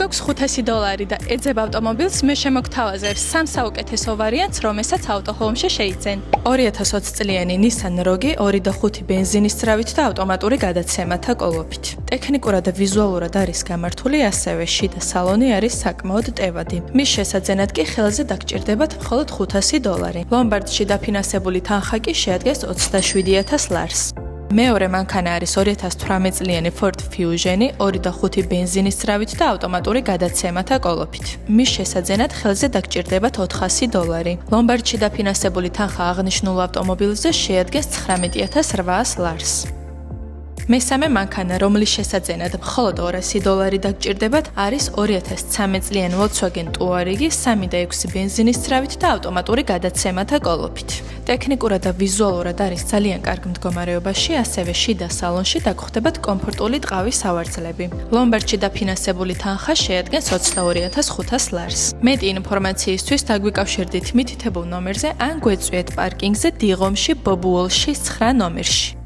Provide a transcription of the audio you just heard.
მოგაქვს $500 და ეძებ ავტომობილს, მე შემოგთავაზებ 3 საუკეთესო ვარიანტს, რომელსაც ავტოჰოუმში შეიძენ. 2020 წლიანი Nissan Rogue 2.5 ბენზინის ძრავით და ავტომატური გადაცემათა კოლოფით. ტექნიკურად და ვიზუალურად არის გამართული, ასევე შიდა სალონი არის საკმაოდ ტევადი. მის შესაძენად კი ხელზე დაგჭირდებათ მხოლოდ $500. ლომბარდში დაფინანსებული თანხა კი შეადგენს 27,000 ლარს. მეორე მანქანა არის 2018 წლიანი Ford Fusion 2.5 ბენზინის ძრავით და ავტომატური გადაცემათა კოლოფით. მის შესაძენად ხელზე დაგჭირდებათ $400. ლომბარდში დაფინანსებული თანხა აღნიშნულ ავტომობილზე შეადგენს 19,800 ლარს. მესამე მანქანა, რომლის შესაძენად მხოლოდ $200 დაგჭირდებათ, არის 2013 წლიანი Volkswagen Touareg 3.6 ბენზინის ძრავით და ავტომატური გადაცემათა კოლოფით. ტექნიკურად და ვიზუალურად არის ძალიან კარგ მდგომარეობაში, ასევე შიდა სალონში დაგხვდებათ კომფორტული ტყავის სავარძლები. ლომბარდში დაფინანსებული თანხა შეადგენს 22,500 ლარს. მეტი ინფორმაციისთვის დაგვიკავშირდით მითითებულ ნომერზე ან გვეწვიეთ პარკინგზე დიღომში ბობუოლში 9 ნომერში.